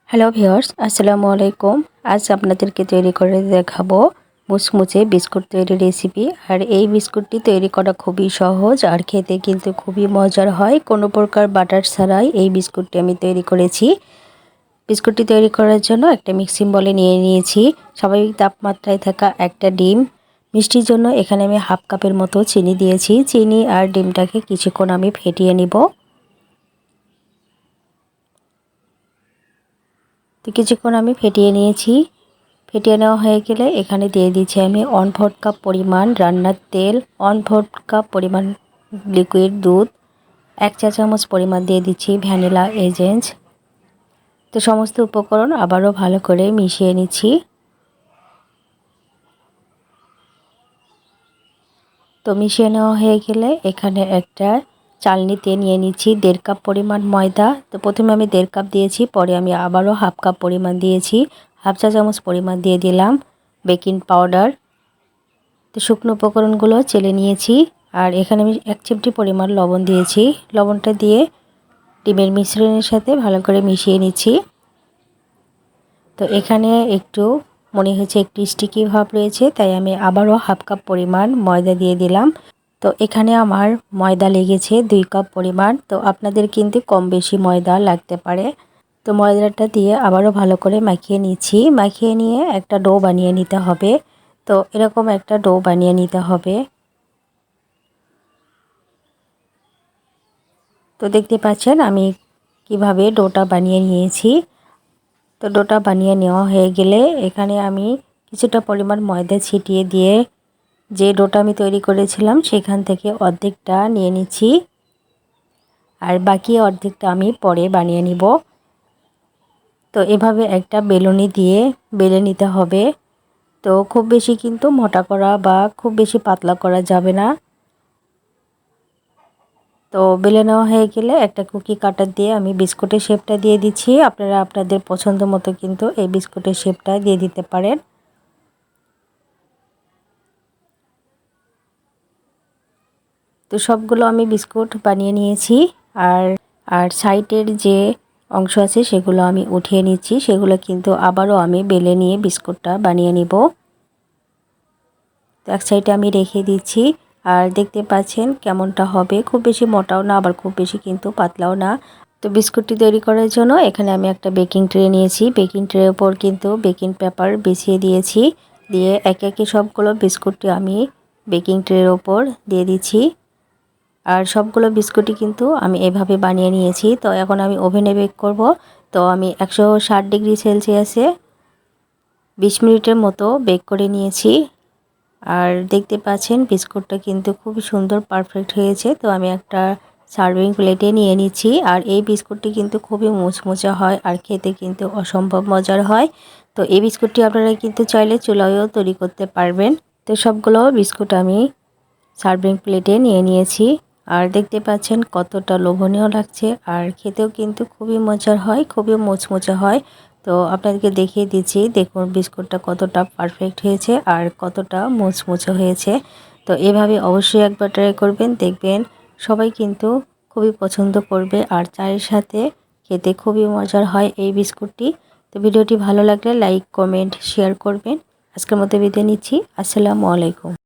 Hello viewers, আসসালামু আলাইকুম। আজ আপনাদেরকে তৈরি করে দেখাবো মুচমুচে বিস্কুট তৈরির রেসিপি। আর এই বিস্কুটটি তৈরি করা খুবই সহজ আর খেতে কিন্তু খুবই মজার হয়। কোনো প্রকার বাটার ছাড়াই এই বিস্কুটটি আমি তৈরি করেছি। বিস্কুটটি তৈরি করার জন্য একটা মিক্সিং বলে নিয়ে নিয়েছি স্বাভাবিক তাপমাত্রায় থাকা একটা ডিম। মিষ্টির জন্য এখানে আমি হাফ কাপের মতো চিনি দিয়েছি। চিনি আর ডিমটাকে কিছুক্ষণ আমি ফেটিয়ে নিব। তো কিছুক্ষণ আমি ফেটিয়ে নিয়েছি। ফেটিয়ে নেওয়া হয়ে গেলে এখানে দিয়ে দিচ্ছি আমি 1/4 কাপ পরিমাণ রান্নার তেল, 1/4 কাপ পরিমাণ লিকুইড দুধ, 1 চা চামচ পরিমাণ দিয়ে দিচ্ছি ভ্যানিলা এসেন্স। তো সমস্ত উপকরণ আবারও ভালো করে মিশিয়ে নিচ্ছি। তো মিশিয়ে নেওয়া হয়ে গেলে এখানে একটা চালনিতে নিয়ে নিচ্ছি 1.5 কাপ পরিমাণ ময়দা। তো প্রথমে আমি 1.5 কাপ দিয়েছি, পরে আমি আবারও হাফ কাপ পরিমাণ দিয়েছি। হাফ চা চামচ পরিমাণ দিয়ে দিলাম বেকিং পাউডার। তো শুকনো উপকরণগুলো চেলে নিয়েছি। আর এখানে আমি 1 চিমটি পরিমাণ লবণ দিয়েছি। লবণটা দিয়ে ডিমের মিশ্রণের সাথে ভালো করে মিশিয়ে নিচ্ছি। তো এখানে একটু মনে হচ্ছে একটু স্টিকি ভাব রয়েছে, তাই আমি আবারও হাফ কাপ পরিমাণ ময়দা দিয়ে দিলাম। তো এখানে আমার ময়দা লেগেছে 2 কাপ পরিমাণ। তো আপনাদের কিন্তু কম বেশি ময়দা লাগতে পারে। তো ময়দাটা দিয়ে আবারও ভালো করে মাখিয়ে নিচ্ছি। মাখিয়ে নিয়ে একটা ডো বানিয়ে নিতে হবে। তো এরকম একটা ডো বানিয়ে নিতে হবে। তো দেখতে পাচ্ছেন আমি কিভাবে ডোটা বানিয়ে নিয়েছি। তো ডোটা বানিয়ে নেওয়া হয়ে গেলে এখানে আমি কিছুটা পরিমাণ ময়দা ছিটিয়ে দিয়ে যে ডোটা আমি তৈরি করেছিলাম সেখান থেকে অর্ধেকটা নিয়ে নিচ্ছি। আর বাকি অর্ধেকটা আমি পরে বানিয়ে নিব। তো এভাবে একটা বেলুনি দিয়ে বেলে নিতে হবে। তো খুব বেশি কিন্তু মোটা করা বা খুব বেশি পাতলা করা যাবে না। তো বেলে নেওয়া হয়ে গেলে একটা কুকি কাটার দিয়ে আমি বিস্কুটের শেপটা দিয়ে দিচ্ছি। আপনারা আপনাদের পছন্দ মতো কিন্তু এই বিস্কুটের শেপটা দিয়ে দিতে পারেন। তো সবগুলো আমি বিস্কুট বানিয়ে নিয়েছি। আর আর সাইডের যে অংশ আছে সেগুলো আমি উঠিয়ে নিচ্ছি। সেগুলো কিন্তু আবারও আমি বেলে নিয়ে বিস্কুটটা বানিয়ে নিব। তো এক সাইডে আমি রেখে দিচ্ছি। আর দেখতে পাচ্ছেন কেমনটা হবে, খুব বেশি মোটাও না আবার খুব বেশি কিন্তু পাতলাও না। তো বিস্কুটটি তৈরি করার জন্য এখানে আমি একটা বেকিং ট্রে নিয়েছি। বেকিং ট্রের ওপর কিন্তু বেকিং পেপার বিছিয়ে দিয়েছি। দিয়ে একে একে সবগুলো বিস্কুটটি আমি বেকিং ট্রের ওপর দিয়ে দিচ্ছি। আর সবগুলো বিস্কুটই কিন্তু আমি এভাবে বানিয়ে নিয়েছি। তো এখন আমি ওভেনে বেক করব। তো আমি 160 ডিগ্রি সেলসিয়াসে 20 মিনিটের মতো বেক করে নিয়েছি। আর দেখতে পাচ্ছেন বিস্কুটটা কিন্তু খুব সুন্দর পারফেক্ট হয়েছে। তো আমি একটা সার্ভিং প্লেটে নিয়ে নিচ্ছি। আর এই বিস্কুটটি কিন্তু খুবই মুচমুচে হয় আর খেতে কিন্তু অসম্ভব মজার হয়। তো এই বিস্কুটটি আপনারা কিন্তু চাইলে চুলায়ও তৈরি করতে পারবেন। তো সবগুলো বিস্কুট আমি সার্ভিং প্লেটে নিয়ে নিয়েছি। আর দেখতে পাচ্ছেন কতটা লোভনীয় লাগছে আর খেতেও কিন্তু খুবই মজার হয়, খুবই মুচমুচে হয়। তো আপনাদেরকে দেখিয়ে দিচ্ছি, দেখুন বিস্কুটটা কতটা পারফেক্ট হয়েছে আর কতটা মুচমুচে হয়েছে। তো এভাবে অবশ্যই একবার ট্রাই করবেন, দেখবেন সবাই কিন্তু খুবই পছন্দ করবে আর চায়ের সাথে খেতে খুবই মজার হয় এই বিস্কুটটি। তো ভিডিওটি ভালো লাগলে লাইক, কমেন্ট, শেয়ার করবেন। আজকের মতো বিদায় নিচ্ছি। আসসালামু আলাইকুম।